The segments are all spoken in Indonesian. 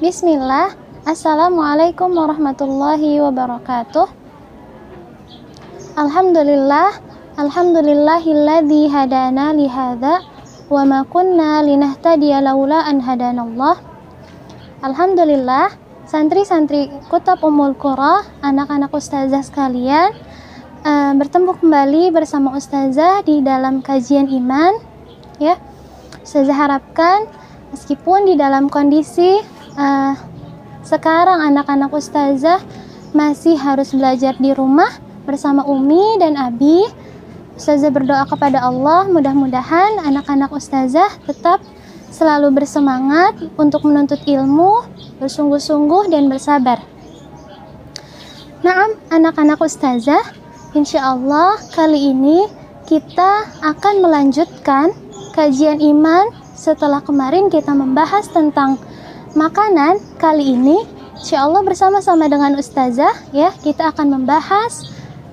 Bismillah. Assalamualaikum warahmatullahi wabarakatuh. Alhamdulillahilladzi hadana lihadza wa ma kunna linahtadiya laula an hadanallah. Alhamdulillah, santri-santri Kutab Ummul Qura, anak-anak ustazah sekalian, bertemu kembali bersama ustazah di dalam kajian iman, ya. Ustazah harapkan meskipun di dalam kondisi sekarang anak-anak ustazah masih harus belajar di rumah bersama Umi dan Abi, ustazah berdoa kepada Allah mudah-mudahan anak-anak ustazah tetap selalu bersemangat untuk menuntut ilmu, bersungguh-sungguh dan bersabar. Naam, anak-anak ustazah, insya Allah kali ini kita akan melanjutkan kajian iman setelah kemarin kita membahas tentang makanan. Kali ini insya Allah bersama-sama dengan ustazah, ya, kita akan membahas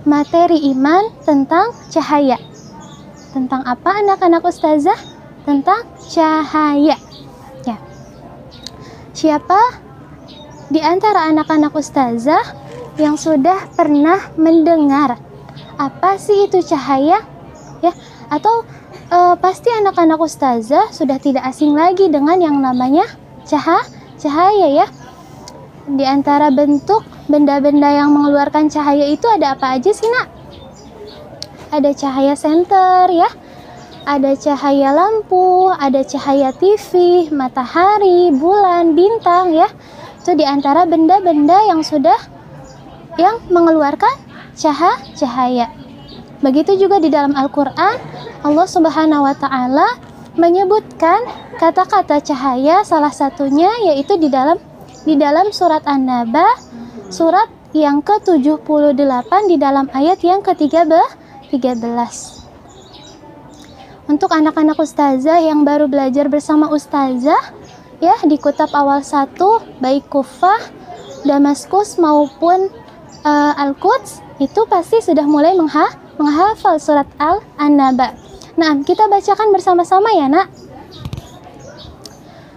materi iman tentang cahaya. Tentang apa anak-anak ustazah? Tentang cahaya, ya. Siapa di antara anak-anak ustazah yang sudah pernah mendengar apa sih itu cahaya, ya? Atau pasti anak-anak ustazah sudah tidak asing lagi dengan yang namanya cahaya, ya. Di antara bentuk benda-benda yang mengeluarkan cahaya itu ada apa aja sih, Nak? Ada cahaya senter, ya. Ada cahaya lampu, ada cahaya TV, matahari, bulan, bintang, ya. Itu di antara benda-benda yang mengeluarkan cahaya. Begitu juga di dalam Al-Qur'an, Allah Subhanahu wa taala menyebutkan kata-kata cahaya, salah satunya yaitu di dalam surat An-Naba, surat yang ke-78 di dalam ayat yang ke-13. Untuk anak-anak ustazah yang baru belajar bersama ustazah, ya, di Kutab awal 1, baik Kufah, Damaskus maupun Al-Quds, itu pasti sudah mulai menghafal surat An-Naba. Nah, kita bacakan bersama-sama ya, Nak.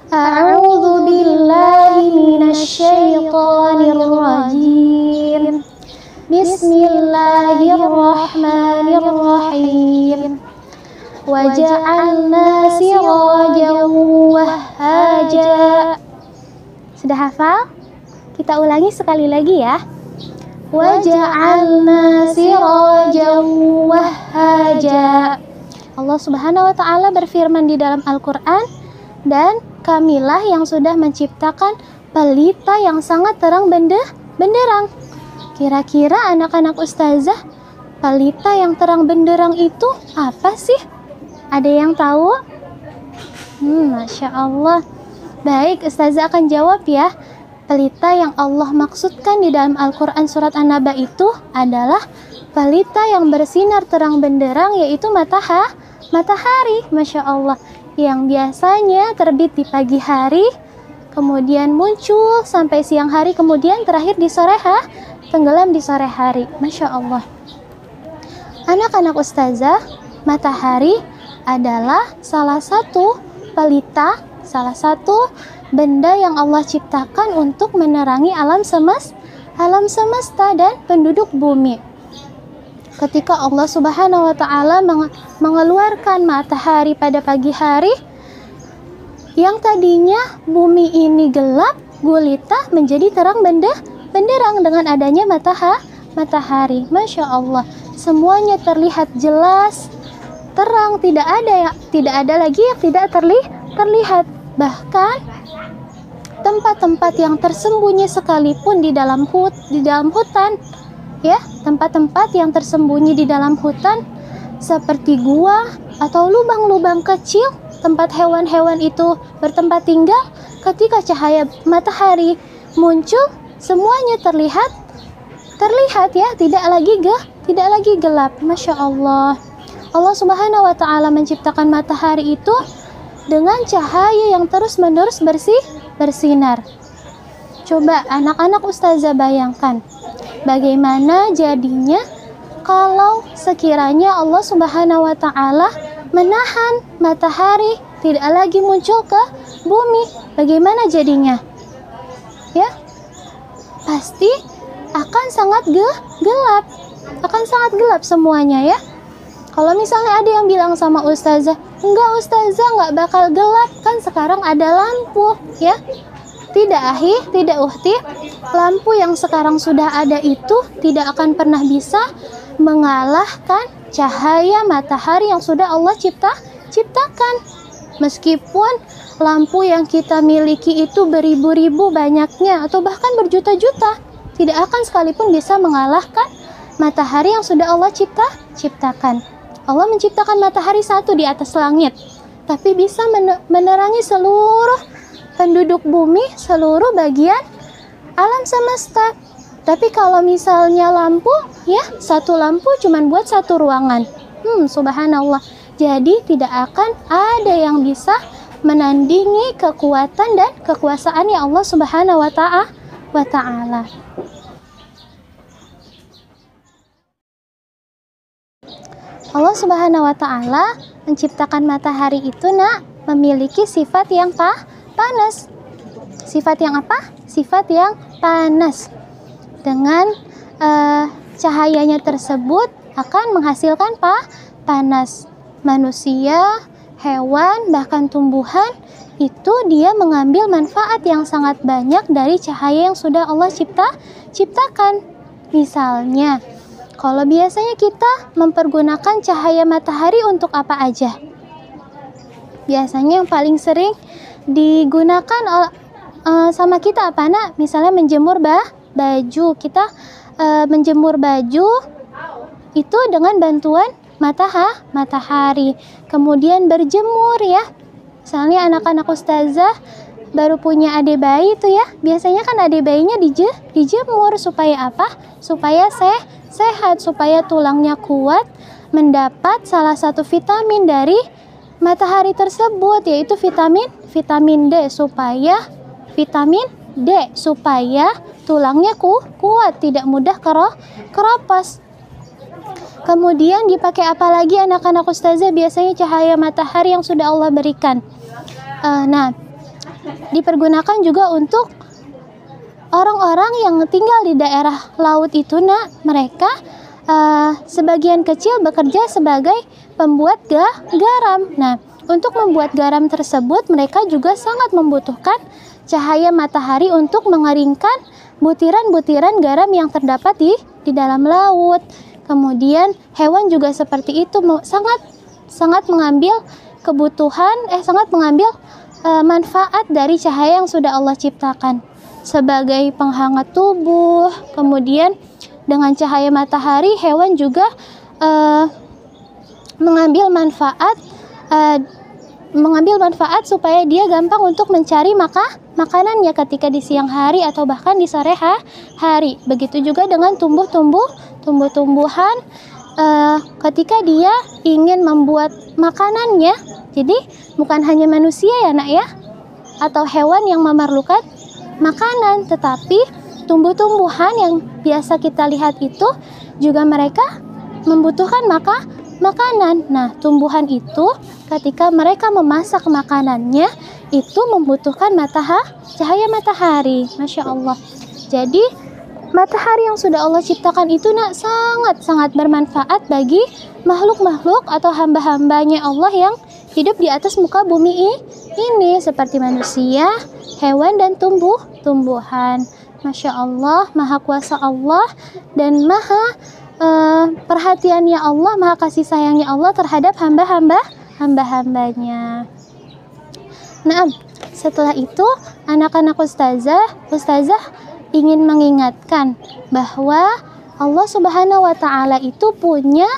A'udzu billahi minasyaitonir rajim. Bismillahirrahmanirrahim. Wa ja'alna sirajan wahhaja. Sudah hafal? Kita ulangi sekali lagi ya. Wa ja'alna sirajan wahhaja. Allah Subhanahu wa taala berfirman di dalam Al-Qur'an, dan kamilah yang sudah menciptakan pelita yang sangat terang benderang. Kira-kira anak-anak ustazah, pelita yang terang benderang itu apa sih? Ada yang tahu? Masya Allah. Baik, ustazah akan jawab ya. Pelita yang Allah maksudkan di dalam Al-Quran surat An-Naba itu adalah pelita yang bersinar terang benderang, yaitu matahari, Masya Allah, yang biasanya terbit di pagi hari, kemudian muncul sampai siang hari, kemudian terakhir di tenggelam di sore hari. Masya Allah. Anak-anak ustazah, matahari adalah salah satu pelita, salah satu benda yang Allah ciptakan untuk menerangi alam semesta dan penduduk bumi. Ketika Allah Subhanahu wa taala mengeluarkan matahari pada pagi hari, yang tadinya bumi ini gelap gulita menjadi terang benderang dengan adanya matahari. Masya Allah, semuanya terlihat jelas, terang, tidak ada lagi yang tidak terlihat. Bahkan tempat-tempat yang tersembunyi sekalipun di dalam hutan, ya, tempat-tempat yang tersembunyi di dalam hutan seperti gua atau lubang-lubang kecil tempat hewan-hewan itu bertempat tinggal, ketika cahaya matahari muncul, semuanya terlihat ya, tidak lagi gelap. Masya Allah. Allah Subhanahu wa taala menciptakan matahari itu dengan cahaya yang terus-menerus bersinar. Coba anak-anak ustazah bayangkan bagaimana jadinya kalau sekiranya Allah Subhanahu wa Ta'ala menahan matahari tidak lagi muncul ke bumi, bagaimana jadinya? Ya, pasti akan sangat gelap, akan sangat gelap semuanya ya. Kalau misalnya ada yang bilang sama ustazah, enggak ustazah, enggak bakal gelap, kan sekarang ada lampu ya. Tidak ahi, tidak uhti, lampu yang sekarang sudah ada itu tidak akan pernah bisa mengalahkan cahaya matahari yang sudah Allah ciptakan. Meskipun lampu yang kita miliki itu beribu-ribu banyaknya atau bahkan berjuta-juta, tidak akan sekalipun bisa mengalahkan matahari yang sudah Allah ciptakan. Allah menciptakan matahari satu di atas langit, tapi bisa menerangi seluruh penduduk bumi, seluruh bagian alam semesta. Tapi kalau misalnya lampu, ya satu lampu cuma buat satu ruangan. Subhanallah. Jadi tidak akan ada yang bisa menandingi kekuatan dan kekuasaan ya Allah Subhanahu wa Ta'ala. Allah Subhanahu wa Ta'ala menciptakan matahari itu memiliki sifat yang panas. Sifat yang apa? Sifat yang panas. Dengan cahayanya tersebut akan menghasilkan panas. Manusia, hewan, bahkan tumbuhan itu dia mengambil manfaat yang sangat banyak dari cahaya yang sudah Allah ciptakan. Misalnya, kalau biasanya kita mempergunakan cahaya matahari untuk apa aja? Biasanya yang paling sering digunakan sama kita apa nak? Misalnya menjemur baju. Kita menjemur baju itu dengan bantuan matahari. Kemudian berjemur ya. Misalnya anak-anak ustazah baru punya adik bayi itu ya. Biasanya kan adik bayinya dijemur supaya apa? Supaya sehat, supaya tulangnya kuat, mendapat salah satu vitamin dari matahari tersebut, yaitu vitamin D, supaya tulangnya kuat, tidak mudah keropos. Kemudian dipakai apa lagi anak-anak ustazah? Biasanya cahaya matahari yang sudah Allah berikan. Dipergunakan juga untuk orang-orang yang tinggal di daerah laut itu, mereka sebagian kecil bekerja sebagai pembuat garam. Untuk membuat garam tersebut mereka juga sangat membutuhkan cahaya matahari untuk mengeringkan butiran-butiran garam yang terdapat di dalam laut. Kemudian hewan juga seperti itu, sangat mengambil manfaat dari cahaya yang sudah Allah ciptakan sebagai penghangat tubuh. Kemudian dengan cahaya matahari hewan juga mengambil manfaat supaya dia gampang untuk mencari makanannya ketika di siang hari atau bahkan di sore hari. Begitu juga dengan tumbuh-tumbuhan ketika dia ingin membuat makanannya. Jadi bukan hanya manusia ya nak ya, atau hewan yang memerlukan makanan, tetapi tumbuh-tumbuhan yang biasa kita lihat itu juga mereka membutuhkan makanan. Tumbuhan itu ketika mereka memasak makanannya itu membutuhkan cahaya matahari. Masya Allah. Jadi matahari yang sudah Allah ciptakan itu sangat bermanfaat bagi makhluk-makhluk atau hamba-hambanya Allah yang hidup di atas muka bumi ini, seperti manusia, hewan, dan tumbuhan. Masya Allah, maha kuasa Allah dan maha perhatiannya Allah, maha kasih sayangnya Allah terhadap hamba-hambanya. Setelah itu anak-anak ustazah ingin mengingatkan bahwa Allah Subhanahu wa Ta'ala itu punya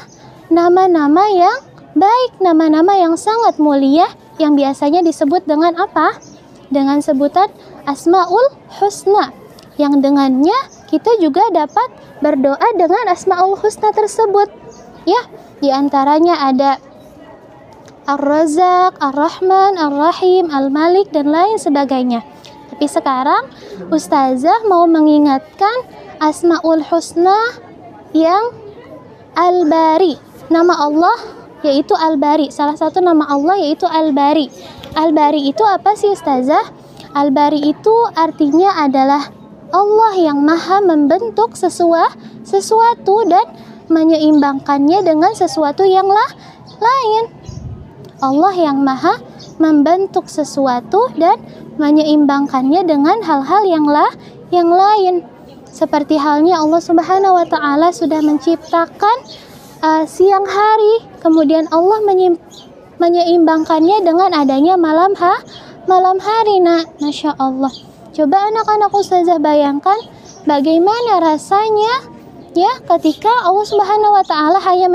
nama-nama yang baik, nama-nama yang sangat mulia yang biasanya disebut dengan apa? Dengan sebutan Asmaul Husna, yang dengannya kita juga dapat berdoa dengan Asmaul Husna tersebut. Ya, di antaranya ada Ar-Razzaq, Ar-Rahman, Ar-Rahim, Al-Malik, dan lain sebagainya. Tapi sekarang ustazah mau mengingatkan Asmaul Husna yang Al-Bari. Nama Allah yaitu Al-Bari. Salah satu nama Allah yaitu Al-Bari. Al-Bari itu apa sih Ustazah? Al-Bari itu artinya adalah Allah yang maha membentuk sesuatu dan menyeimbangkannya dengan sesuatu yang lain. Allah yang maha membentuk sesuatu dan menyeimbangkannya dengan hal-hal yang lain. Seperti halnya Allah Subhanahu wa taala sudah menciptakan siang hari, kemudian Allah menyeimbangkannya dengan adanya malam hari. Nah, Masya Allah. Coba anak-anak Ustazah bayangkan bagaimana rasanya ya ketika Allah Subhanahu wa taala hanya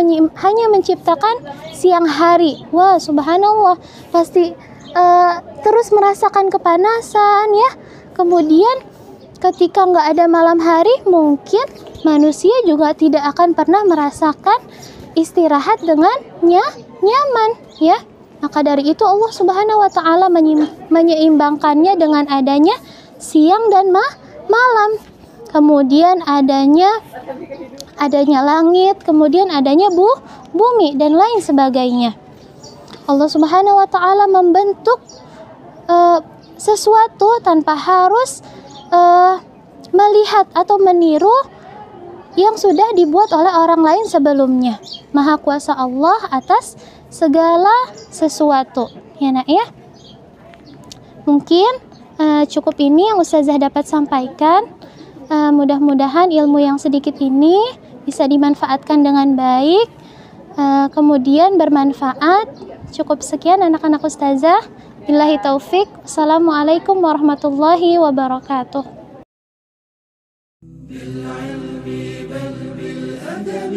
menciptakan siang hari. Wah, subhanallah, pasti terus merasakan kepanasan ya. Kemudian ketika nggak ada malam hari, mungkin manusia juga tidak akan pernah merasakan istirahat dengan nyaman ya. Maka dari itu Allah Subhanahu wa taala menyeimbangkannya dengan adanya siang dan malam. Kemudian adanya langit, kemudian adanya bumi dan lain sebagainya. Allah Subhanahu wa taala membentuk sesuatu tanpa harus melihat atau meniru yang sudah dibuat oleh orang lain sebelumnya. Maha kuasa Allah atas segala sesuatu. Ya Nak ya. Mungkin cukup ini yang Ustazah dapat sampaikan. Mudah-mudahan ilmu yang sedikit ini bisa dimanfaatkan dengan baik, kemudian bermanfaat. Cukup sekian anak-anak Ustazah. Billahi taufik. Assalamualaikum warahmatullahi wabarakatuh. بالعلم بل بالأدب